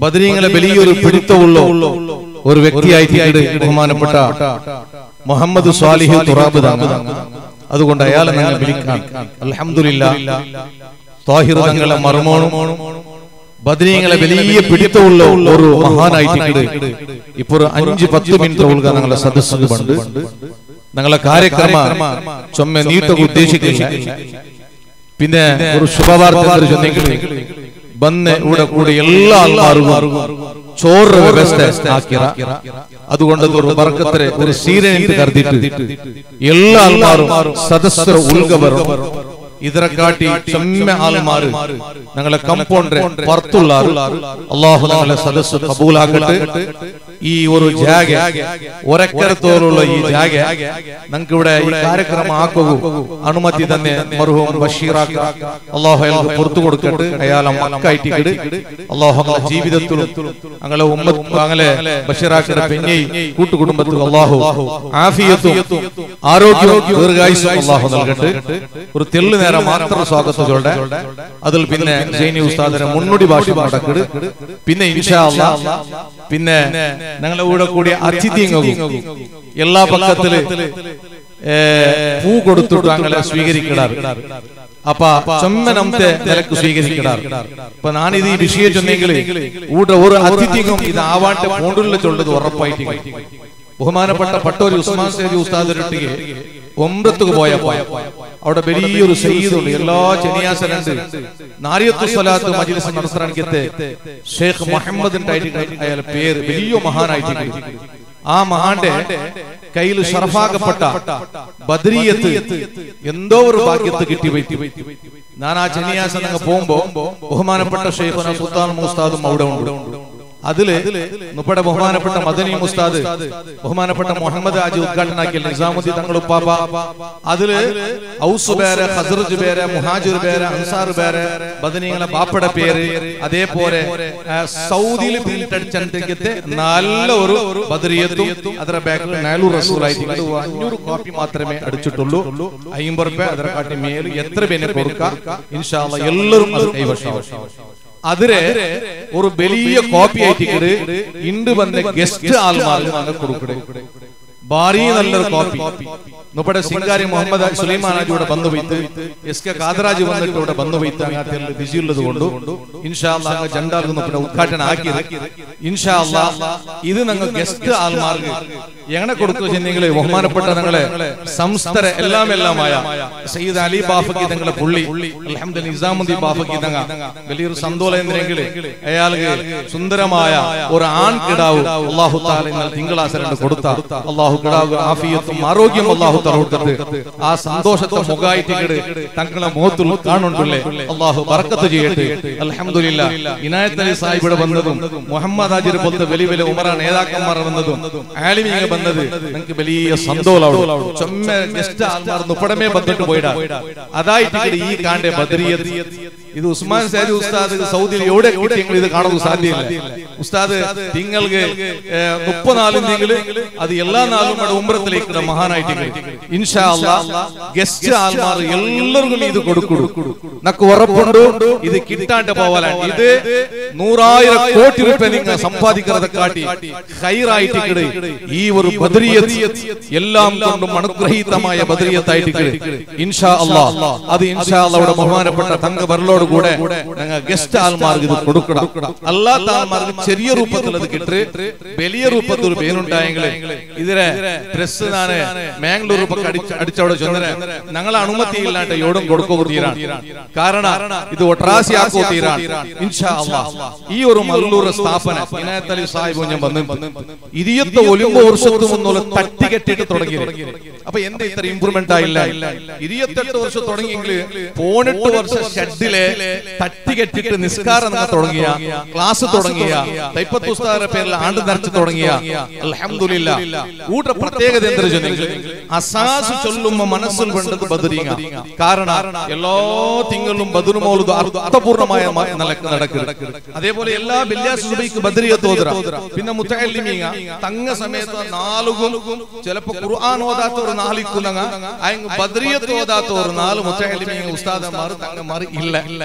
ബദരീങ്ങളെ വലിയൊരു പിടുത്തമുള്ള ഒരു വ്യക്തിയായിട്ട് ബഹുമാനപ്പെട്ട മുഹമ്മദ് സ്വാലിഹ് തുറാബ് തങ്ങൾ. അതുകൊണ്ട് അയാളെ ഞങ്ങൾ വിളിക്കാം. അൽഹംദുലില്ലാഹ് താഹിർ തങ്ങളെ മർമോണും ബദരീങ്ങളെ വലിയ പിടുത്തമുള്ള ഒരു മഹാനായിട്ട് ഇപ്പോൾ 5-10 മിനിറ്റ് ഉൾക ഞങ്ങളെ സദസ്സ് കൊണ്ട് ഞങ്ങളെ കാര്യക്രമ ചൊമ്മ നീട്ടൊക്കെ ഉദ്ദേശിക്കില്ല. പിന്നെ ഒരു ശുഭവാർത്ത ചൊന്നെങ്കിൽ ബന്ന് ഇവിടെ കൂടി എല്ലാ ആൾമാരും ചോറ് വ്യവസ്ഥ ആക്കിറ. അതുകൊണ്ട് ഒരു ബർക്കത്തിനെ ഒരു സീരനിട്ട് കരുതിയിട്ട് എല്ലാ ആൾമാരും സദസ്സർ ഉൾഗവർ ಇದರ ಕಾಟಿ ಚಮ್ಮೆ ಆಲ್ಮಾರು ഞങ്ങളെ കമ്പൗണ്ടർ പുറത്തുള്ള അല്ലാഹു ഞങ്ങളെ സദസ്സ് കബൂലാക്കട്ടെ. ഈ ഒരു ജാഗ ഒരക്കരത്തോലുള്ള ഈ ജാഗ ഞങ്ങൾക്ക് ഇവിടെ ഈ കാര്യക്രമം ആക്കുക അനുമതി തന്നെ മർഹൂം ബഷീറാക്ക അല്ലാഹു അയാൾക്ക് പുറത്തു കൊടുക്കട്ടെ. അയാളെ മക്കായിട്ട് അല്ലാഹു ഞങ്ങളുടെ ജീവിതത്തിലും ഞങ്ങളെ ഉമ്മത്ത് ഞങ്ങളെ ബഷീറാക്കയുടെ പെഞ്ഞയും കൂട്ടുകുടുംബത്തിലും അല്ലാഹു ആഫിയത്തും ആരോഗ്യവും ദീർഘായുസ്സും അല്ലാഹു നൽകട്ടെ. ഒരു തെല്ല് നേരം മാത്രം സ്വാഗതത്തോടെ അതിൽ പിന്നെ ജൈനി ഉസ്താദിനെ മുന്നോടി ഭാഷ നടക്കട്. പിന്നെ ഇൻഷാ അല്ലാഹ് പിന്നെ ഞങ്ങളെ കൂടെ കൂടിയ അതിഥിയും എല്ലാ പക്കത്തില് പൂ കൊടുത്തിട്ട് ഞങ്ങളെ സ്വീകരിക്കാറ്. അപ്പൊ ചൊമ്മനത്തെ നിലക്ക് സ്വീകരിക്കാറ്. അപ്പൊ ഞാനിത് ഈ വിഷയം ചൊന്നെങ്കിൽ കൂടെ ഒരു അതിഥിയും ഇത് ആവാട്ടെ പോണ്ടുള്ള ചൊല്ലത് ഉറപ്പായിട്ട് ബഹുമാനപ്പെട്ട പട്ടോരി ഉസ്മാൻ സേദി ഉസ്താദിനൊട്ടിಗೆ ഒമ്രത്തുക്ക് പോയപ്പോ അവിടെ വലിയൊരു സയ്യിദുണ്ട്. എല്ലാ ശനിയാഴ്ച നാരിയത്തു സ്വലാത്ത് മജ്ലിസ് നടത്താനിക്കത്തെ ഷെയ്ഖ് മുഹമ്മദിന്റെ അയാൾ പേര് വലിയ മഹാനായിട്ട് ആ മഹാന്റെ കയ്യിൽ ഷറഫാക്കപ്പെട്ട ബദരിയത്ത് എന്തോ ഒരു ഭാഗ്യത്ത് കിട്ടി പോയി. ഞാൻ ആ ശനിയാഴ്ച ഞങ്ങൾ പോകുമ്പോ ബഹുമാനപ്പെട്ട ഷെയ്ഖുന സുൽത്താൻ ഉസ്താദും അവിടെ ഉണ്ട്. അതില് നമ്മുടെ ബഹുമാനപ്പെട്ട മദനി ഉസ്താദ് ബഹുമാനപ്പെട്ട മുഹമ്മദ് ആജി ഉദ്ഘാടനാക്കിയ നിസാമുദ്ദീൻ തങ്ങൾ ഉപ്പാപ്പ അതില് ഔസ് പേര് ഖസ്റജ് പേര് മുഹാജിർ പേര് അൻസാർ പേര് ബദനികളെ ബാപ്പയുടെ പേര് അതേപോലെ സൗദിയിൽ പ്രിന്റടിച്ചെടുത്തെ നല്ല ഒരു ബദരിയത്തും ಅದರ ബാക്കിൽ നാലൂർ റസൂലായിട്ട് 500 കോപ്പി മാത്രമേ അടിച്ചിട്ടുള്ളൂ. 50 രൂപ ಅದರ കാട്ടി മേൽ എത്ര പേനെ കൊടുക്കാം ഇൻഷാ അല്ലാഹ് എല്ലാവരും അത് കൈവശം. അതിരെ ഒരു വലിയ കോപ്പി ആയിട്ട് ഇണ്ട് വന്ന ഗസ്റ്റ് ആൾമാർക്ക് കൊടുക്കണേ. ഭാരി നല്ലൊരു കോപ്പി നമ്മുടെ സിംഗാരി മുഹമ്മദ് സുലൈമാൻ ആജിയുടെ ബന്ധു വൈത്ത് എസ് കെ കാദറാജ് വന്നിട്ട് ഇവിടെ ബന്ധു വൈത്ത് അങ്ങനത്തെ ബിസിയുള്ളത് കൊണ്ട് ഇൻഷാ അല്ലാഹ് ജണ്ടാർക്ക് പിന്നെ ഉദ്ഘാടനം ആക്കിയത് ഇൻഷാ അല്ലാഹ് ഇത് ഞങ്ങൾ ഗസ്റ്റ് ആൾമാർക്ക് എങ്ങനെ കൊടുത്തു ചെന്നെങ്കിൽ ബഹുമാനപ്പെട്ട ഞങ്ങളെ സംസ്ഥര എല്ലാമായ സയ്യിദ് അലി ബാഫക്കി തങ്ങളെ പുള്ളി അൽഹംദുലില്ലാഹ് നിസാമുദ്ദീൻ ബാഫക്കി തങ്ങ വലിയൊരു സന്തോഷം എന്തെങ്കിൽ അയാൾക്ക് സുന്ദരമായ ഒരു ആൺ കിടാവ് അല്ലാഹു തആല ഇന്നലെ തിങ്കളാഴ്ച കൊടുത്ത അല്ലാഹു കിടാവ് ആഫിയത്തും ആരോഗ്യം അല്ലാഹു ആ സന്തോഷത്തെ മുഖായിട്ട് തങ്ങളെ മുഖത്തിൽ കാണുന്നുണ്ടല്ലേ. അല്ലാഹു ബർക്കത്ത് ചെയ്യട്ടെ. അൽഹംദുലില്ലാഹ് ഇനായത്ത് അലി സാഹിബിയുടെ വന്നതും മുഹമ്മദ് ആജിർ പോലത്തെ വലിയ വലിയ ഉമറ നേതാക്കന്മാർ വന്നതും ആലിമീങ്ങൾ വന്നത് നിങ്ങൾക്ക് വലിയ സന്തോഷമാണ്. ചൊമ്മ ഗസ്റ്റ് ആൾമാർ നുപ്പടമേ വന്നിട്ട് പോയിടാ അതായിട്ട് ഈ കാണ്ടെ ബദരിയത്ത് ഇത് ഉസ്മാൻ സേദി ഉസ്താദ് സൗദിയിൽ എവിടെ കിട്ടിയെങ്കിൽ ഇത് കാണുക സാധ്യമല്ല. ഉസ്താദ് നിങ്ങൾക്ക് 34 തിങ്കള് അത് എല്ലാ നാളും ഉംറത്തിലേക്ക് മഹാനായിട്ട് ഇൻഷാ അല്ലാഹ് ഗസ്റ്റ് ആൾമാർ എല്ലാവർക്കും ഇത് കൊടുക്കും. നക്ക് ഉറപ്പുണ്ട് ഇത് കിട്ടാണ്ട് പോവാലാണ്. ഇത് 100,000 കോടി രൂപ നിങ്ങൾ സമ്പാദിക്കുന്നത് കാട്ടി ഖൈറായിട്ട് ഈ ഒരു ബദരിയത്ത് എല്ലാം കൊണ്ടും അനുഗ്രഹീതമായ ബദരിയത്തായിട്ട് ഇൻഷാ അല്ലാഹ് അത് ഇൻഷാ അല്ലാഹ് ബഹുമാനപ്പെട്ട തങ്ക ബർലോട് കൂടെ ഞങ്ങൾ ഗസ്റ്റ് ആൾമാർക്ക് ഇത് കൊടുക്കണം. അല്ലാത്ത ആൾമാർക്ക് ചെറിയ രൂപത്തിൽ അത് കിട്ടി വലിയ രൂപത്തിൽ ഒരു പേരുണ്ടായെങ്കിൽ ഇതിലെ പ്രസ് നാണ് മാംഗ്ലൂർ അടിച്ചവിടെ ചൊന്നര ഞങ്ങളെ അനുമതി ഇല്ലാണ്ട് എവിടും കൊടുക്കുക തീരാൻ. കാരണം ഇത് ഒട്രാസി ആക്കോ തീരാൻ ഇൻഷാ അല്ലാഹ്. ഈ ഒരു മല്ലൂർ സ്ഥാപന ഇനായത്ത് അലി സാഹിബ് ഞാൻ വന്ന് 20 വർഷത്തു മുന്നുള്ള തട്ടിക്കെട്ടിട്ട് തുടങ്ങി. അപ്പൊ എന്താ ഇത്ര ഇംപ്രൂവ്മെന്റ് ആയില്ല? 28 വർഷം തുടങ്ങിയെങ്കിൽ 18 വർഷം ഷെഡിലെ തട്ടിക്കെട്ടിട്ട് നിസ്കാരം തുടങ്ങിയ ക്ലാസ് തുടങ്ങിയ തൈപ്പത്ത് ഉസ്താദിന്റെ പേരിൽ ആണ്ട് നിറച്ച് തുടങ്ങിയ അൽഹംദുലില്ലാഹ് ഊട്ട പ്രത്യേകത എന്താ ചൊല്ലിയെങ്കിൽ അസാസ് ചൊല്ലുമ്പോ മനസ്സിൽ വേണ്ടത് ബദരീങ്ങ. കാരണം എല്ലാ തിങ്കളും ബദർ മൗലിദ് അർത്ഥപൂർണമായ നിലക്ക് നടക്കുക. അതേപോലെ എല്ലാ വെള്ളിയാഴ്ച സുബഹിക്ക് ബദരിയത്ത് ഓതുക. പിന്നെ മുത്തഅല്ലിമീങ്ങ തങ്ങ സമയത്ത് നാലുകും ചിലപ്പോ ഖുർആൻ ഓതാത്തവർ നാലിക്കുന്നങ്ങ ബദരിയത്ത് ഓതാത്തവർ 4 മുത്തഅല്ലിമീങ്ങ ഉസ്താദന്മാർ തങ്ങന്മാർ ഇല്ല.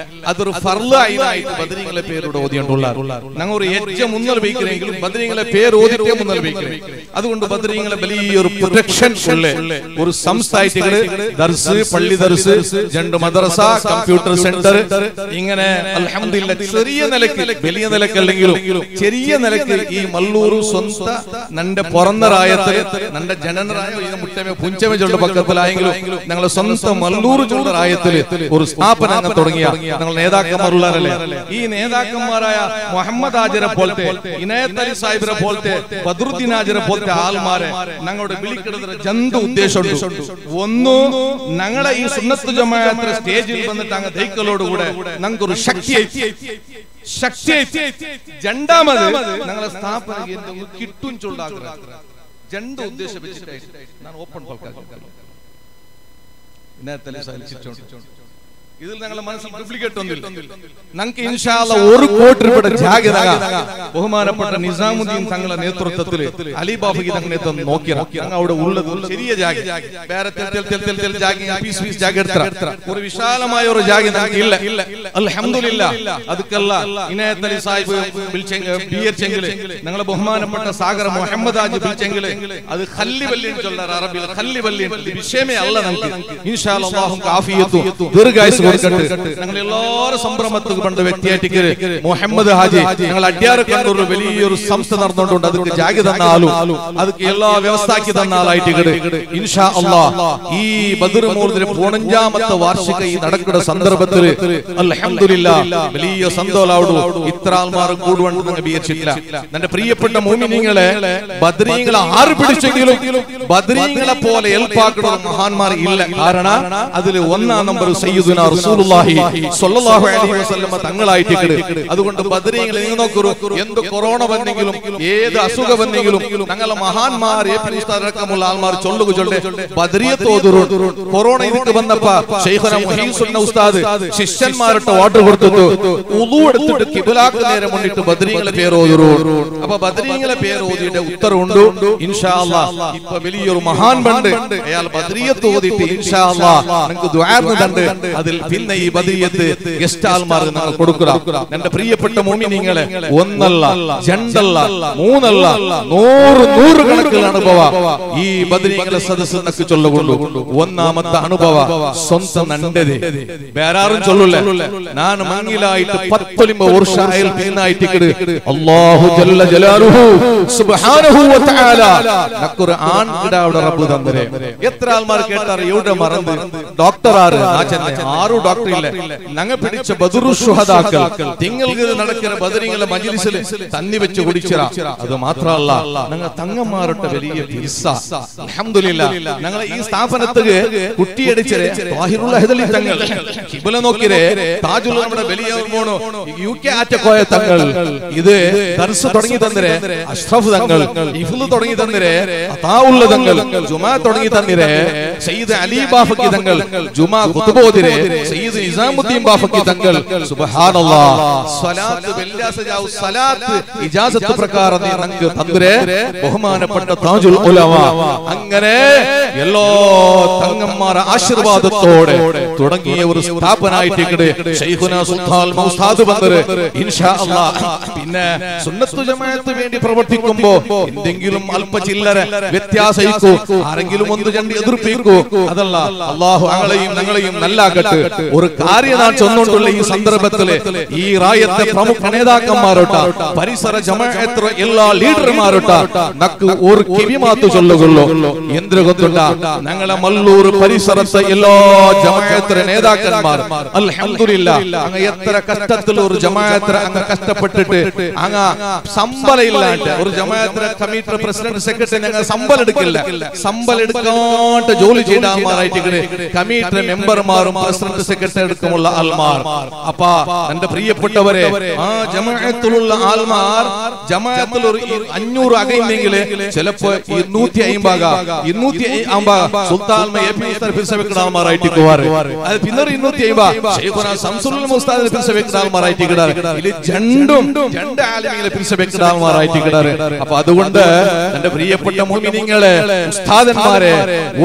അതൊരു ഫർളായിട്ട് ബദരീങ്ങളെ പേരോട് ഓതിയിട്ടുള്ള ഞങ്ങൾ ഒരു എജ്ജ മുന്നൽ വയ്ക്കുന്നെങ്കിലും ബദരീങ്ങളെ പേര് ഓതിട്ടേ മുന്നൽ വയ്ക്കുന്നത്. അതുകൊണ്ട് ബദരീങ്ങളെ വലിയൊരു പ്രൊട്ടക്ഷൻ ഉള്ള ഒരു സംസ്ഥാനങ്ങള് ദർസ്, പള്ളി ദർസ്, രണ്ട് മദ്രസ, കമ്പ്യൂട്ടർ സെന്റർ, ഇങ്ങനെ അൽഹംദുലില്ലാഹ് ചെറിയ നിലയ്ക്ക്, വലിയ നിലക്കല്ലെങ്കിലും ചെറിയ നിലയ്ക്ക് ഈ മല്ലൂർ സ്വന്ത നന്റെ പുറന്ന റായത്തില് നന്റെ ജനനറായ മുട്ടമേ പുഞ്ചമേ ചൊല്ല പക്കത്തിലായെങ്കിലും ഞങ്ങളെ സ്വന്തം മല്ലൂർ ചൊല്ല റായത്തില് ഒരു സ്ഥാപനം തുടങ്ങിയ ഞങ്ങൾ നേതാക്കന്മാരുള്ളവരല്ലേ. ഈ നേതാക്കന്മാരായ മുഹമ്മദ് ആജിറെ പോലത്തെ, ഇനായത്ത് അലി സാഹിബിനെ പോലത്തെ, ബദ്രുദ്ദീൻ ആജിറെ പോലത്തെ ആൾമാരെ ഞങ്ങളുടെ വിളിക്കുന്നത് ജന്തു ഉദ്ദേശമുണ്ട്. ഒന്ന്, ഞങ്ങളെ ഈ സുന്നത്ത് ജമാഅത്ത് സ്റ്റേജിൽ വന്നിട്ട് അങ്ങ് ദൈക്കളോടുകൂടെ ഞങ്ങൾക്കൊരു ശക്തി രണ്ടാമത് ഞങ്ങളെ സ്ഥാപന കിട്ടും ചൊല്ലാ ജണ്ട ഉദ്ദേശം വെച്ചിട്ടായിട്ട് ഞാൻ ഓപ്പൺ ഇതിൽ ഞങ്ങളുടെ മനസ്സിൽ ഡ്യൂപ്ലിക്കേറ്റ് ഒന്നുമില്ല. ഞങ്ങൾക്ക് ഇൻഷാ അല്ലാഹ് 1 കോടി രൂപയുടെ ജാഗിർ ബഹുമാനപ്പെട്ട നിസാമുദ്ദീൻ തങ്ങളുടെ നേതൃത്വത്തിൽ അലി ബാഫക്കി തങ്ങളുടെ നേതൃത്വം നോക്കിയാണ് അവിടെ ഉള്ളത് ചെറിയ ജാഗിർ, വേറെ ഒരു വിശാലമായ ഒരു ജാഗിർ ഇല്ല. അൽഹംദുലില്ലാഹ് അതുക്കല്ല ഇനായത്ത് അലി സാഹിബ് ബിയർച്ചെങ്കില് ഞങ്ങളെ ബഹുമാനപ്പെട്ട സാഗർ മുഹമ്മദ് ആജി ബിൽച്ചെങ്കില് അത് ഖല്ലി വല്ലി ചൊല്ലാർ അറബിയിൽ ഖല്ലി വല്ലി വിഷയമേ അല്ല. നമുക്ക് ഇൻഷാ അല്ലാഹ് അല്ലാഹു ആഫിയത്തും ദീർഘായുസ്സും ഞങ്ങൾ എല്ലാവരും സംഭ്രമത്തിൽ പണ്ട് വ്യക്തിയായിട്ട് മുഹമ്മദ് ഹാജി ഞങ്ങൾ അടിയാറ് കണ്ണൂരിൽ വലിയൊരു സംസ്ഥ നടന്നുകൊണ്ട് അതിക്ക് ജാഗി തന്നാലും അതിക്ക് എല്ലാ വ്യവസ്ഥയാക്കി തന്ന ആളായിട്ട് ഇൻഷാ അല്ലാഹ് ഈ ബദർ മൂർദിന്റെ 15ാമത്തെ വാർഷിക ഈ നടക്കുന്ന സന്ദർഭത്തിൽ അൽഹംദുലില്ലാഹ് വലിയ സന്തോഷാവുന്നു. ഇത്ര ആൾമാർ കൂടുവണ്ട് ഞങ്ങൾ വിചാരിച്ചിട്ടില്ല. എന്റെ പ്രിയപ്പെട്ട മുഅ്മിനീങ്ങളെ, ബദരീങ്ങളെ ആറ് പിടിച്ചെങ്കിലും ബദരീങ്ങളെ പോലെ എൽപ്പാക്കുന്ന മഹാന്മാർ ഇല്ല. കാരണം അതിൽ 1ാം നമ്പർ സയ്യിദുനാ റസൂലുള്ളാഹി സ്വല്ലല്ലാഹു അലൈഹി വസല്ലം തങ്ങളായിട്ട്. അതുകൊണ്ട് ബദരീങ്ങളെ നിങ്ങൾ നോക്കൂ, എന്ത് കൊറോണ വന്നെങ്കിലും ഏത് അസുഖം വന്നെങ്കിലും ഞങ്ങളെ മഹാന്മാർ അടക്കമുള്ള ആൾമാർ ചൊല്ലുക ചൊല്ലെ ബദരിയത്ത് ഓതുറു. കൊറോണ ഇതിക്ക് വന്നപ്പോ ശൈഖുന മുഹീസുന്ന ഉസ്താദ് ശിഷ്യന്മാരുടെ ഓർഡർ കൊടുത്തു ഉളു എടുത്തിട്ട് കിബിലാക്ക് നേരെ മുന്നിട്ട് ബദരീങ്ങളെ പേര് ഓതുറു. അപ്പൊ ബദരീങ്ങളെ പേര് ഓതിയുടെ ഉത്തരവുണ്ട്. ഇൻഷാ അല്ലാഹ് ഇപ്പൊ വലിയൊരു മഹാൻ ബണ്ട് അയാൾ ബദരിയത്ത് ഓതിട്ട് ഇൻഷാ അല്ലാഹ് നിങ്ങൾക്ക് ദുആ തണ്ട്. അതിൽ പിന്നെ ഈ ബദരിയത്ത് ഗസ്റ്റ് ആൾമാർ നിങ്ങൾ കൊടുക്കുക. എന്റെ പ്രിയപ്പെട്ട മുഅ്മിനീങ്ങളെ, ഒന്നല്ല രണ്ടല്ല മൂന്നല്ല 100 കണക്കിൽ അനുഭവ ഈ ബദരീങ്ങളെ സദസ്സ് ചൊല്ലുകൊണ്ടു. 1ാമത്തെ അനുഭവ സ്വന്തം നണ്ടത് വേറാരും ചൊല്ലൂല. ഞാൻ മങ്ങിലായിട്ട് 10 വർഷായിൽ പിന്നായിട്ട് അല്ലാഹു ജല്ല ജലാലുഹു സുബ്ഹാനഹു വ തആല ഖുർആൻ കിടാവിടെ റബ്ബ് തന്നരെ. എത്ര ആൾമാർ കേട്ടാർ എവിടെ മറന്ന് ഡോക്ടറാറ് ആറ് ഡോക്ടർ ഇല്ല. ഞങ്ങൾ പിടിച്ച ബദറു ശുഹദാക്കൾ തിങ്ങൾക്ക് നടക്കുന്ന ബദരീങ്ങളെ മജ്ലിസിൽ തന്നി വെച്ച് കുടിച്ചറ. അത് മാത്രമല്ല ഞങ്ങൾ തങ്ങന്മാരുടെ വലിയ പിസ്സ. അൽഹംദുലില്ലാഹ് ഞങ്ങൾ ഈ സ്ഥാപനത്തിന് കുട്ടിയടിച്ചരെ താഹിറുൽ അഹ്ദലി തങ്ങൾ കിബില നോക്കിരെ താജുൽ നമ്മുടെ വലിയ മോണോ UK ആറ്റക്കോയ തങ്ങൾ ഇത് ദർസ് തുടങ്ങി തന്നരെ. അഷ്റഫ് തങ്ങൾ ഇഫ്ള് തുടങ്ങി തന്നരെ. അതാഉല്ല തങ്ങൾ ജുമാ തുടങ്ങി തന്നരെ. സയ്യിദ് അലി ബാഫക്കി തങ്ങൾ ജുമാ ഖുതുബോദിരെ. സയ്യിദ് നിസാമുദ്ദീൻ ബാഫക്കി തങ്ങൾ സുബ്ഹാനല്ലാഹ് സ്വലാത്ത് വെള്ളിയാഴ്ച ജാവു സ്വലാത്ത് ഇജാസത്ത് പ്രകാരം ഞങ്ങൾക്ക് തന്നരെ. ബഹുമാനപ്പെട്ട താജുൽ ഉലമ അങ്ങനെ എല്ലാ തങ്ങന്മാരുടെ ആശീർവാദത്തോടെ തുടങ്ങിയ ഒരു സ്ഥാപനമായിട്ട് ശൈഖുനാ സുൽത്താൻ മൗസാദ് ബന്ദർ ഇൻഷാ അല്ലാഹ്. പിന്നെ സുന്നത്ത് ജമാഅത്ത് വേണ്ടി പ്രവർത്തിക്കുമ്പോ എന്തെങ്കിലും അല്പ ചില്ലറ വ്യത്യാസയിക്കോ ആരെങ്കിലും ഒന്ന് രണ്ട് എതിർപ്പിക്കോ അതല്ല. അല്ലാഹു ഞങ്ങളെയും നല്ലാകട്ടെ. ഒരു കാര്യം ഞാൻ ചൊന്നുകൊണ്ടുള്ള ഈ സന്ദർഭത്തില് ഈ റായത്തെ പ്രമുഖ നേതാക്കന്മാരോട്ട പരിസര ജമാഅത്ത് എല്ലാ ലീഡർമാരോട്ട നക്ക് ഒരു കിവിമാത്ത് ചൊല്ലുകൊള്ളു. എന്തിനു കൊണ്ടുണ്ട ഞങ്ങളെ മല്ലൂർ പരിസരത്തെ എല്ലാ ജമാഅത്ത് നേതാക്കന്മാർ അൽഹംദുലില്ലാഹ് അങ്ങ് എത്ര കഷ്ടത്തിൽ ഒരു ജമാഅത്ത് അങ്ങ് കഷ്ടപ്പെട്ടിട്ട് അങ്ങ് സമ്പല ഇല്ലാണ്ട് ഒരു ജമാഅത്ത് കമ്മിറ്റി പ്രസിഡന്റ് സെക്രട്ടറി ഞങ്ങൾ സമ്പലം എടുക്കില്ല. സമ്പലം എടുക്കാണ്ട് ജോലി ചെയ്ത ആൾമാരായിട്ട് കമ്മിറ്റി മെമ്പർമാരും പ്രസിഡന്റ് സെക്രട്ടറി എടുക്കുമുള്ള ആൾമാർ. അപ്പൊ എന്റെ പ്രിയപ്പെട്ടവരെ, ആ ജമാഅത്തിലുള്ള ആൾമാർ ജമാഅത്തിൽ ഒരു 500 അകയില്ലെങ്കിൽ ചിലപ്പോ 250 സുൽത്താൻ ആൾമാരായിട്ട് പോവാറ്. അത് പിന്നെ 250 ശൈഖുനാ ശംസുൽ മുസ്താദ് ആൾമാരായിട്ട് കിടാറ്. ഇത് രണ്ട് ആലിമീങ്ങളെ പിരിച്ച ആൾമാരായിട്ട് കിടാറ്. അപ്പൊ അതുകൊണ്ട് എന്റെ പ്രിയപ്പെട്ട മുഅ്മിനീങ്ങളെ, ഉസ്താദന്മാരെ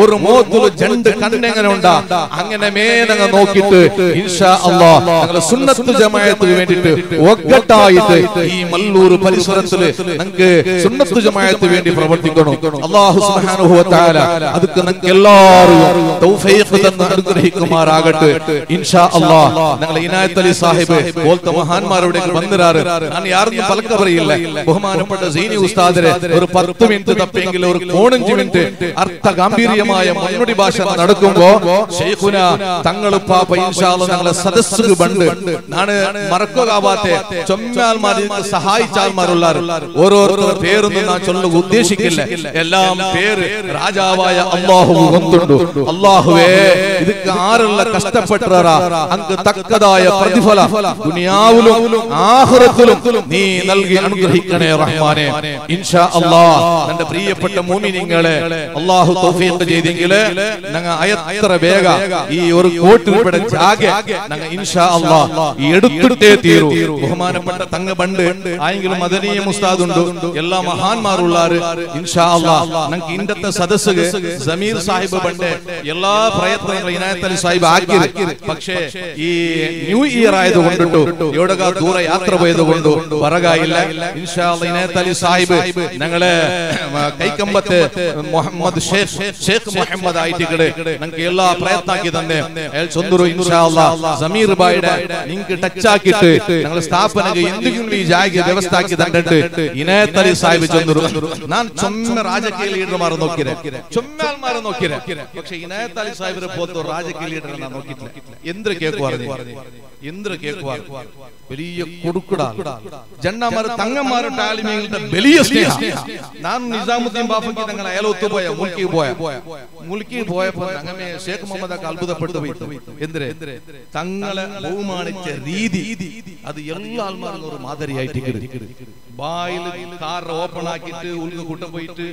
ഒരു മോത്തുൽ രണ്ട് കണ്ണെങ്ങനെ ഉണ്ടാ അങ്ങനെ മേനങ്ങ നോക്കിയിട്ട് ഇൻഷാ അല്ലാഹ് ഞങ്ങൾ സുന്നത്ത് ജമാഅത്തിന് വേണ്ടിയിട്ട് ഒക്കട്ടായിട്ട് ഈ മല്ലൂർ പരിസരത്തിൽ നമുക്ക് സുന്നത്ത് ജമാഅത്തിന് വേണ്ടി പ്രവർത്തിക്കണം. അല്ലാഹു സുബ്ഹാനഹു വ തആല അതുക്ക് നമുക്ക് എല്ലാവർക്കും തൗഫീഖ് തന്ന് അനുഗ്രഹിക്കുമാറാകട്ടെ ഇൻഷാ അല്ലാഹ്. ഞങ്ങൾ ഇനായത്ത് അലി സാഹിബ് പോലത്തെ മഹാന്മാരുടെ വന്നിരാറ് ഞാൻ യാതൊന്നും പലക്ക പറയില്ല. ബഹുമാനപ്പെട്ട സീനി ഉസ്താദിനെ ഒരു 10 മിനിറ്റ് തപ്പിയെങ്കിൽ ഒരു 15 മിനിറ്റ് അർത്ഥ ഗാംഭീര്യമായ മണ്ണുടി ഭാഷ നടക്കുമ്പോ ശൈഖുന തങ്ങൾ പാപ്പ ഇൻഷാ അല്ലാഹ് ഞങ്ങളെ സദസ്സുക്ക് ബണ്ട് നാണ് മറക്കാവാത്തെ ചൊമ്മാൽമാർക്ക് സഹായിച്ച ആൾമാരുള്ളാർ. ഓരോരുത്തരുടെ പേരൊന്നും ഞാൻ ചൊല്ലുക ഉദ്ദേശിക്കില്ല. എല്ലാം പേര് രാജാവായ അല്ലാഹു ഒന്നുണ്ട്. അല്ലാഹുവേ ഇതൊക്കെ ആരുള്ള കഷ്ടപ്പെട്ടറാ അങ്ങ് തക്കതായ പ്രതിഫല ദുനിയാവിലും ആഖിറത്തിലും നീ നൽകി അനുഗ്രഹിക്കണേ റഹ്മാനെ ഇൻഷാ അല്ലാഹ്. എന്റെ പ്രിയപ്പെട്ട മുഅ്മിനീങ്ങളെ അല്ലാഹു തൗഫീഖ് ചെയ്തെങ്കിൽ ഞങ്ങൾ അയത്ര വേഗ ഈ ഒരു കോടി രൂപയുടെ ജാഗ ഞങ്ങൾ ഇൻഷാ അല്ലാഹ് ഈ എടുത്തിട്ടേ തീരൂ. ബഹുമാനപ്പെട്ട തങ്ങ ബണ്ട് ആയെങ്കിലും മദനിയ ഉസ്താദുണ്ട് എല്ലാ മഹാന്മാരുള്ളാറ് ഇൻഷാ അല്ലാഹ്. ഞങ്ങൾക്ക് ഇന്നത്തെ സദസ്സുക സമീർ സാഹിബ് ബണ്ട് എല്ലാ പ്രയത്നങ്ങളും ഇനായത്ത് അലി സാഹിബ് ആക്കി. പക്ഷേ ഈ ന്യൂ ഇയർ ആയതുകൊണ്ടിട്ടു ഇവിടെ ദൂരെ യാത്ര പോയതുകൊണ്ട് പറകായില്ല. ഇൻഷാ അല്ലാഹ് ഇനായത്ത് അലി സാഹിബ് ഞങ്ങളെ കൈക്കമ്പത്ത് മുഹമ്മദ് ഷേഖ് മുഹമ്മദ് ആയിട്ടിക്കടെ ഞങ്ങൾക്ക് എല്ലാ പ്രയത്നാക്കി തന്നെ ചൊന്തുരു ഇൻഷാ അല്ലാഹ് സമീർ ബായുടെ നിങ്ങൾക്ക് ടച്ച് ആക്കിയിട്ട് ഞങ്ങൾ സ്ഥാപനക്ക് എന്തെങ്കിലും ഈ ജാഗ വ്യവസ്ഥ ആക്കി തന്നിട്ട് ഇനായത്ത് അലി സാഹിബ് ചൊന്തുരു ഞാൻ ചൊമ്മ രാജകീയ ലീഡർമാർ നോക്കിരെ ചൊമ്മാൽമാരെ നോക്കിരെ. പക്ഷെ ഇനായത്ത് അലി സാഹിബിനെ പോലത്തെ രാജകീയ ലീഡർ ഞാൻ നോക്കിയിട്ടില്ല. എന്ത് കേക്കുവാർ വലിയ കൊടുക്കുടാ ജണ്ണമാർ തങ്ങന്മാരുടെ താലിമീങ്ങളുടെ വലിയ സ്നേഹം. ഞാൻ നിസാമുദ്ദീൻ ബാഫയ്ക്ക് ഞങ്ങൾ അയലൊത്തു പോയ മുൽക്കി പോയപ്പോ ഞങ്ങമേ ഷേഖ് മുഹമ്മദ് അത്ഭുതപ്പെട്ടു പോയി. എന്തിരെ തങ്ങളെ ബഹുമാനിച്ച രീതി അത് എല്ലാ ആൾമാരും ഒരു മാതിരിയായിട്ട് ബായിൽ കാർ ഓപ്പൺ ആക്കിയിട്ട് ഉള്ളിൽ കൊണ്ടുപോയിട്ട്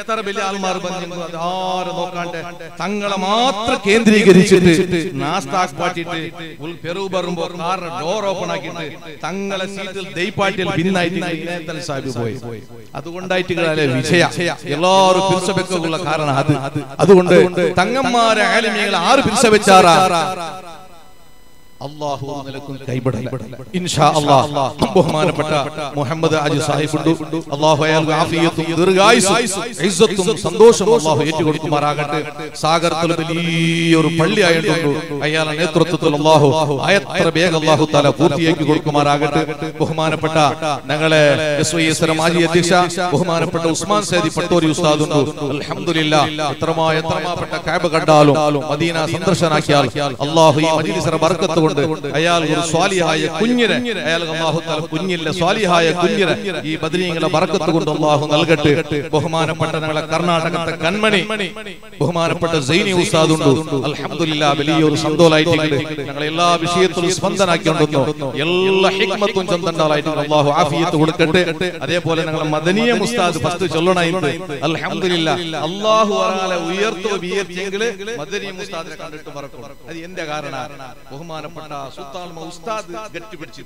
എത്ര വലിയ ആൾമാർ പറഞ്ഞു ആരും നോക്കാണ്ട് തങ്ങളെ മാത്രം കേന്ദ്രീകരിച്ചിട്ട് നാസ്താക്ക് പാട്ടിട്ട് പെറു പറയുമ്പോ കാറിന് ഡോർ ഓപ്പൺ ആക്കിയിട്ട് തങ്ങളെ സീറ്റിൽ ദൈപ്പാട്ടിൽ ഭിന്നായിട്ട് സാഹിബ് പോയി. അതുകൊണ്ടായിട്ട് വിജയ എല്ലാവരും പിരിച്ചവെക്കുള്ള കാരണം അത്. അതുകൊണ്ട് തങ്ങന്മാരെ ആലിമീങ്ങൾ ആര് പിരിച്ചവെച്ചാറാ അല്ലാഹു നിലക്കും കൈബടല ഇൻഷാ അല്ലാഹ്. ബഹുമാനപ്പെട്ട മുഹമ്മദ് ആജി സാഹിബ് ഉണ്ട്. അല്ലാഹു അയാൾക്ക് ആഫിയത്തും ദീർഘായുസ്സും ഇസ്സത്തും സന്തോഷവും അല്ലാഹു ഏറ്റുകൊടുക്കുമാറാകട്ടെ. സാഗരത്തിൽ വലിയൊരു പള്ളി ആയിട്ടുണ്ട്. അയാളുടെ നേതൃത്വത്തിൽ അല്ലാഹു ആയത്ര വേഗം അല്ലാഹു തആല പൂർത്തിയാക്കി കൊടുക്കുമാറാകട്ടെ. ബഹുമാനപ്പെട്ട ഞങ്ങളെ എസ്വൈഎസ് മാജി അധ്യക്ഷ ബഹുമാനപ്പെട്ട ഉസ്മാൻ സൈദി പട്ടോരി ഉസ്താദ് ഉണ്ട്. അൽഹംദുലില്ലാഹ് എത്രമാപ്പെട്ട കഅബ കണ്ടാലും മദീന സന്ദർശനാക്കിയാൽ അല്ലാഹു ഈ മജ്ലിസിന്റെ ബർക്കത്ത് കൊണ്ട് അയാൾ ഒരു സ്വാലിഹായ കുഞ്ഞിനെ അയാൾക്ക് അല്ലാഹു തആല കുഞ്ഞിലെ സ്വാലിഹായ കുഞ്ഞിനെ ഈ ബദരീങ്ങളുടെ ബർക്കത്ത് കൊണ്ട് അല്ലാഹു നൽകട്ടെ. ബഹുമാനപ്പെട്ട ഞങ്ങളെ കർണാടകത്തെ കൺമണി ബഹുമാനപ്പെട്ട സൈനി ഉസ്താദ് ഉണ്ട്. അൽഹംദുലില്ലാഹ് വലിയൊരു സന്തോഷായിട്ട് ഞങ്ങൾ എല്ലാ വിഷയത്തിലും സ്പന്ദനാക്കിക്കൊണ്ടുവന്നു. എല്ലാ ഹിക്മത്തും ചന്തണ്ടാലായിട്ട് അല്ലാഹു ആഫിയത്ത് കൊടുക്കട്ടെ. അതേപോലെ ഞങ്ങളെ മദനിയ ഉസ്താദ് ഫസ്റ്റ് ചൊല്ലണായിട്ട് അൽഹംദുലില്ലാഹ് അല്ലാഹു തആല ഉയർത്തുവെങ്കിൽ മദനിയ ഉസ്താദിനെ കണ്ടിട്ട് പറക്കും. അത് എന്റെ കാരണമാണ്. ബഹുമാനപ്പെട്ട സുൽത്താൻ ഉസ്താദ് ഗട്ടിപിടിച്ച്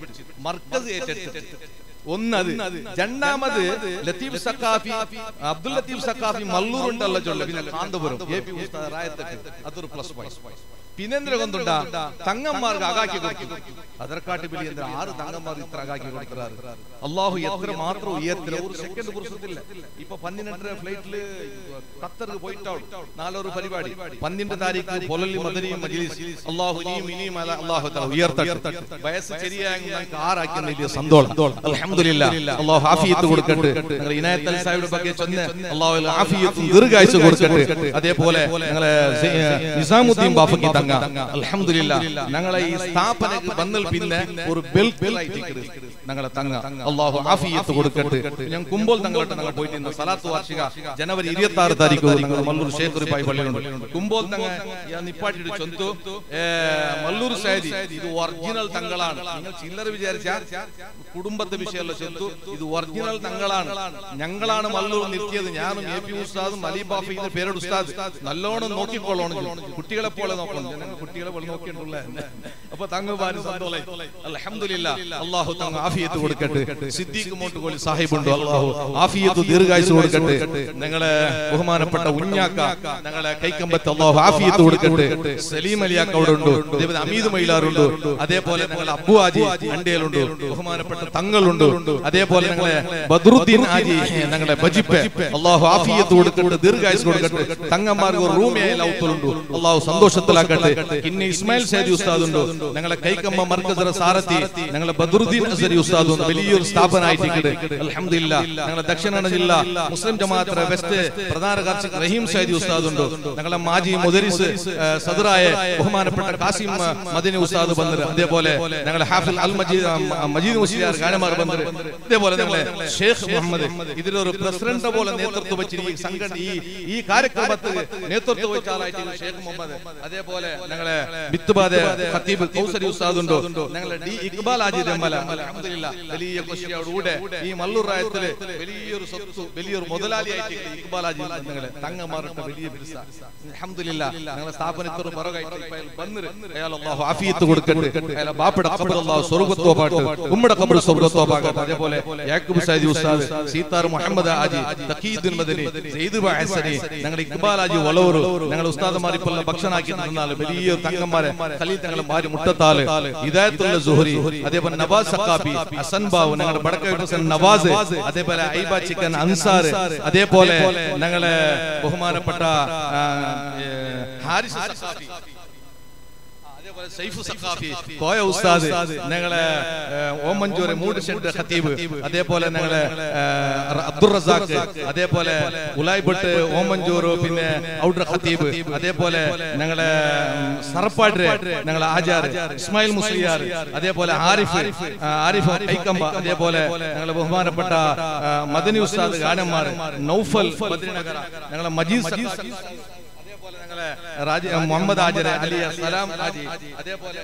മർക്കസ് ഏറ്റെടുത്ത് ഒന്നത്. രണ്ടാമത് ലത്തീഫ് സഖാഫി അബ്ദുൽ ലത്തീഫ് സഖാഫി മല്ലൂർ ഉണ്ടല്ലോ ചൊല്ല. പിന്നെ കാന്തപുരം എപി ഉസ്താദ് റായത്ത് അതൊരു പ്ലസ് പോയിന്റ്. പിന്നെന്തിനെ കൊണ്ടുണ്ടാ തങ്ങന്മാർക്ക് അകാക്കി കൊടുക്കും. അതർക്കാട്ടി വലിയ 6 തങ്ങന്മാർ ഇത്ര അകാക്കി കൊടുക്കാറ്. അള്ളാഹു എത്ര മാത്രം ഉയർത്തില്ല. ഒരു സെക്കൻഡ് കുറിച്ചിട്ടില്ല. ഇപ്പൊ 12 ഫ്ലൈറ്റില് ഖത്തർക്ക് പോയിട്ടാവും നാളൊരു പരിപാടി 12 താരീഖ് പൊലല്ലി മദനി മജ്ലിസ്. അള്ളാഹു ഇനിയും അള്ളാഹു തആല ഉയർത്തട്ടെ. വയസ്സ് ശരിയായ ആറാക്കി വലിയ സന്തോഷം. അൽഹംദുലില്ലാഹ് അള്ളാഹു ആഫിയത്ത് കൊടുക്കട്ടെ. ഇനായത്ത് അലി സാഹിബിന്റെ ಬಗ್ಗೆ ചൊന്ന അള്ളാഹു ആഫിയത്തും ദീർഘായുസ്സും കൊടുക്കട്ടെ. അതേപോലെ ഞങ്ങളെ നിസാമുദ്ദീൻ ബാഫക്കി തങ്ങ അൽഹംദുലില്ലാഹ് ഞങ്ങളെ ഈ സ്ഥാപനക്ക് വന്നൽ പിന്നെ ഒരു ബെൽറ്റ് ഞങ്ങളെ തങ്ങ അല്ലാഹു ആഫിയത്ത് കൊടുക്കട്ടെ. ഞാൻ കുമ്പോൾ തങ്ങളോട്ട് ഞങ്ങൾ പോയിട്ട് സലാത്ത് വാർഷിക ജനുവരി 26 താരീഖ് ഞങ്ങൾ മല്ലൂർ ഷേഖ് റിഫായി പള്ളിയിലുണ്ട്. കുമ്പോൾ തങ്ങ നിപ്പാട്ടിട്ട് ചൊന്തു മല്ലൂർ സൈദി ഇത് ഒറിജിനൽ തങ്ങളാണ്. നിങ്ങൾ ചില്ലറ വിചാരിച്ച കുടുംബത്തെ വിഷയമല്ല ചൊന്തു. ഇത് ഒറിജിനൽ തങ്ങളാണ്. ഞങ്ങളാണ് മല്ലൂർ നിർത്തിയത്. ഞാനും എ പി ഉസ്താദും അലി ബാഫി പേരോട് ഉസ്താദ് നല്ലോണം നോക്കിക്കോളണം. കുട്ടികളെ പോലെ നോക്കണം. കുട്ടികളെ പോലെ നോക്കിയിട്ടുള്ള അപ്പൊ തങ്ങ സന്തോഷം. അൽഹംദുലില്ലാഹ് അല്ലാഹു തആല ആഫിയത്ത് കൊടുക്കട്ടെ. സിദ്ദീഖ് മോട്ടുകോളി സാഹിബുണ്ട്, അല്ലാഹു ആഫിയത്ത് ദീർഘായുസ് കൊടുക്കട്ടെ. ഞങ്ങളെ ബഹുമാനപ്പെട്ട ഉഞ്ഞാക്ക ഞങ്ങളെ കൈക്കമ്പത്ത് അല്ലാഹു ആഫിയത്ത് കൊടുക്കട്ടെ. സലീം അലിയാക്ക അവിടെ ഉണ്ട്, അതേപോലെ അമീദ് മൈലാറുണ്ട്, അതേപോലെ ഞങ്ങളെ അബ്ബു ആജി അണ്ടയിലുണ്ട്, ബഹുമാനപ്പെട്ട തങ്ങളുണ്ട്, അതേപോലെ ഞങ്ങളെ ബദ്രുദ്ദീൻ ആജി ഞങ്ങളെ ബജിപ്പെ അല്ലാഹു ആഫിയത്ത് കൊടുക്കട്ടെ, ദീർഘായുസ് കൊടുക്കട്ടെ. തങ്ങന്മാർക്ക് ഒരു റൂമിയായ ലൗത്തുണ്ട്, അല്ലാഹു സന്തോഷത്തിലാക്കട്ടെ. പിന്നെ ഇസ്മായിൽ സൈദി ഉസ്താദ് ഉണ്ട്, ഞങ്ങളെ കൈക്കമ്മ മർക്കസ് സാരഥി ഞങ്ങളെ ബദ്രുദ്ദീൻ അസരി ഉസ്താദ് ഉണ്ട്, വലിയൊരു സ്ഥാപനമായിട്ടുണ്ട് അൽഹംദുലില്ലാ. ഞങ്ങളെ ദക്ഷിണ ജില്ല മുസ്ലിം ജമാഅത്ത് വെസ്റ്റ് പ്രധാന കാർഷിക റഹീം സൈദി ഉസ്താദ് ഉണ്ട്, ഞങ്ങളെ മാജി മുദരിസ് സദറായ ബഹുമാനപ്പെട്ട കാസിം മദനി ഉസ്താദ് ബന്ദർ, അതേപോലെ ഞങ്ങളെ ഹാഫിൽ അൽ മജീദ് മുസ്ലിയാർ ഗാനമാർ ബന്ദർ, അതേപോലെ ഞങ്ങളെ ഷേഖ് മുഹമ്മദ് ഇതിലൊരു പ്രസിഡന്റ് പോലെ നേതൃത്വം വെച്ച് ഈ സംഘടന ഈ കാര്യക്രമത്തിന് നേതൃത്വം വെച്ച ആളായിട്ട് ഷേഖ് മുഹമ്മദ്, അതേപോലെ ഞങ്ങളെ ബിത്തുബാദെ ഖത്തീബ് കൗസരി ഉസ്താദ് ഉണ്ട്, ഞങ്ങളെ ഡി ഇക്ബാൽ ആജി രമല അൽഹംദുലില്ലാ വലിയ ഖുശിയോടുകൂടെ ഈ മല്ലൂർ റായത്തിലെ വലിയൊരു സ്വത്ത് വലിയൊരു മുതലാളിയായിട്ട് ഇക്ബാൽ ആജി ഞങ്ങളെ തങ്ങമാരുടെ വലിയ ബിർസ അൽഹംദുലില്ലാ. ഞങ്ങളെ സ്ഥാപനത്തോട് പുറകായിട്ട് വന്നിട്ട് അയാൾ അല്ലാഹു ആഫിയത്ത് കൊടുക്കട്ടെ. അയാളെ ബാപ്പയുടെ ഖബർ അല്ലാഹു സ്വർഗ്ഗത്തോപാട്ട്, ഉമ്മയുടെ ഖബർ സ്വർഗ്ഗത്തോപാകട്ടെ. അതേപോലെ യാക്കൂബ് സൈദി ഉസ്താദ്, സീതാർ മുഹമ്മദ് ആജി, തഖീദുൽ മദനി, സയ്യിദ് ബഅസരി, ഞങ്ങളുടെ ഇക്ബാൽ ആജി വളവൂർ, ഞങ്ങളുടെ ഉസ്താദുമാർ ഇപ്പോൾ ഭക്ഷണമാക്കി തന്നാൽ വലിയ തങ്ങന്മാരെ ഖലീൽ തങ്ങളുടെ ഭാര്യ മുട്ടത്താല്, ഹിദായത്തുൽ സുഹരി, അതേപോലെ നവാസ് സഖാഫി, ഹസൻ ബാബു, ഞങ്ങളുടെ ബടക്കൈ ഹുസൈൻ നവാസ്, അതേപോലെ ഐബ ചിക്കൻ അൻസാർ, അതേപോലെ ഞങ്ങളെ ബഹുമാനപ്പെട്ട ഹാരിസ് സഖാഫി, അതേപോലെ സൈഫു സഖാഫി, കോയ ഉസ്താദ്, ഞങ്ങളെ ഓമഞ്ചൂർ മൂട് ഷെഡ് ഖത്തീബ്, അതേപോലെ ഞങ്ങളെ അബ്ദുർ റസാഖ്, അതേപോലെ ഉലായിബട്ട് ഓമഞ്ചൂർ, പിന്നെ ഔഡർ ഖത്തീബ്, അതേപോലെ ഞങ്ങളെ സർപ്പാട് ഞങ്ങളെ ആചാർ ഇസ്മായിൽ മുസ്ലിയാർ, അതേപോലെ ആരിഫ് കൈക്കമ്പ, അതേപോലെ ഞങ്ങളെ ബഹുമാനപ്പെട്ട മദനി ഉസ്താദ് ഗാനന്മാർ, നൗഫൽ ബദ്രിനഗർ, ഞങ്ങളെ മജീദ്, മുഹമ്മദ് ആജർ അലി സലാം ആജി, അതേപോലെ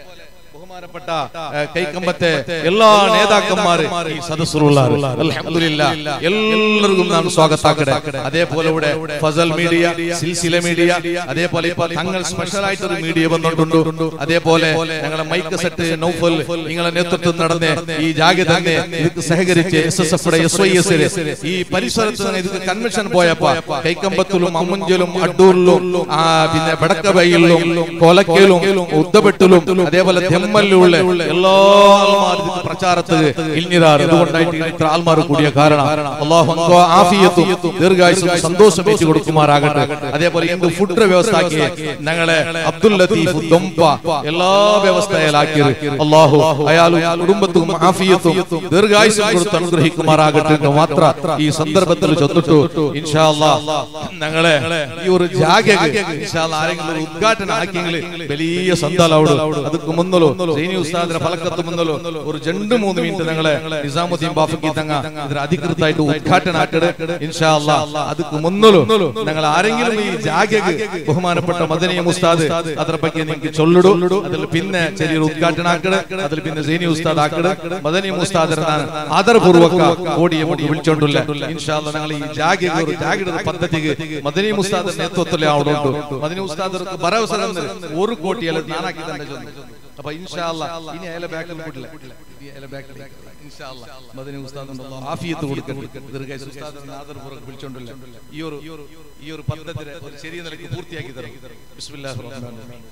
ബഹുമാനപ്പെട്ട കൈക്കമ്പത്തെ എല്ലാ നേതാക്കന്മാരും ഈ സദസ്സിലുള്ളവർ അൽഹംദുലില്ലാ എല്ലാവർക്കും നാം സ്വാഗതാക്കട്ടെ. അതേപോലെ ഇവിടെ ഫസൽ മീഡിയ, സിൽസില മീഡിയ, അതേപോലെ ഇപ്പോൾ തങ്ങൾ സ്പെഷ്യൽ ആയിട്ട് ഒരു മീഡിയ വന്നിട്ടുണ്ട്, അതേപോലെ ഞങ്ങളുടെ മൈക്ക് സെറ്റ് നൗഫൽ നിങ്ങളെ നേതൃത്വം നടന്ന് ഈ ജാഗ തന്നെ ഇതിക്ക് സഹകരിച്ച് SSF SYS ഈ പരിസരത്ത് ഇതിക്ക് കൺവെൻഷൻ പോയപ്പോ കൈക്കമ്പത്തിലും അമ്മുഞ്ചലും അഡ്ഡൂരിലും പിന്നെ വടക്കബയിലും കൊലക്കയിലും ഉദ്ദബെട്ടിലും അതേപോലെ െമ്മലുള്ള എല്ലാ ആൾമാരും പ്രചാരത്തിന് ഇൽനിരാർ. അതുകൊണ്ടായിട്ട് ഇത്ര ആൾമാർ കൂടിയ കാരണം അല്ലാഹു അൻഹു ആഫിയത്തും ദീർഘായുസ്സും സന്തോഷം വെച്ച് കൊടുക്കുമാറാകട്ടെ. അതേപോലെ എന്ത് ഫുഡ് വ്യവസ്ഥയാക്കി ഞങ്ങളെ അബ്ദുൽ ലത്തീഫ് ദൊമ്പ എല്ലാ വ്യവസ്ഥയിലാക്കി അല്ലാഹു അയാളും കുടുംബത്തും ആഫിയത്തും ദീർഘായുസ്സും കൊടുത്ത് അനുഗ്രഹിക്കുമാറാകട്ടെ എന്ന് മാത്രം ഈ സന്ദർഭത്തിൽ ചൊല്ലിട്ടു. ഇൻഷാ അല്ലാഹ് ഞങ്ങളെ ഈ ഒരു ജാഗ ഇൻഷാ അല്ലാഹ് ആരെങ്കിലും ഉദ്ഘാടനം ആക്കിയെങ്കിൽ വലിയ സന്തോഷാവും. അതുക്ക് മുന്നല്ലോ സൈനി ഉസ്താദിന്റെ ഫലക്കത്ത് മുന്നല്ലോ ഒരു 2-3 മിനിറ്റ് ഞങ്ങളെ നിസാമുദ്ദീൻ ബാഫക്കി തങ്ങ ഇതിന് അധികൃതമായിട്ട് ഉദ്ഘാടനം ആക്കട്ടെ ഇൻഷാ അല്ലാഹ്. അതുക്ക് മുന്നല്ലോ ഞങ്ങൾ ആരെങ്കിലും ഈ ജാഗക്ക് ബഹുമാനപ്പെട്ട മദനി ഉസ്താദ് ಅದರ ಬಗ್ಗೆ നിങ്ങൾക്ക് ചൊല്ലിടൂ. അതിൽ പിന്നെ ചെറിയൊരു ഉദ്ഘാടനം ആക്കട്ടെ. അതിൽ പിന്നെ സൈനി ഉസ്താദ് ആക്കട്ടെ. മദനി ഉസ്താദിനെ ആദരപൂർവക ഓടിയെ വിളിച്ചോണ്ടില്ല ഇൻഷാ അല്ലാഹ്. ഞങ്ങൾ ഈ ജാഗക്ക് ഒരു ജാഗയുടെ പദ്ധതിക്ക് മദനി ഉസ്താദിന്റെ നേതൃത്വത്തിൽ ആവുന്നുണ്ട്. മദനി ഉസ്താദിർക്ക് ഭരവസ ഒരു കോടിയല്ല നാനാക്കി തന്നെ ചൊല്ലി. അപ്പൊ ഇൻഷാ അല്ലാഹ് ഇനി അയല ബാക്കിൽ വിടില്ല, അയല ബാക്കിൽ ഇൻഷാ അല്ലാഹ് മദനി ഉസ്താദിന്റെ ആഫിയത്ത് കൊടുക്കട്ടെ. ദീർഘായുസ്സും ഉസ്താദിനെ ആദരപൂർവ്വം വിളിച്ചോണ്ടില്ല ഈ ഒരു പദ്ധതി ഒരു ചെറിയ നിലയ്ക്ക് പൂർത്തിയാക്കി തരും. ബിസ്മില്ലാഹിർ റഹ്മാനിർ റഹീം.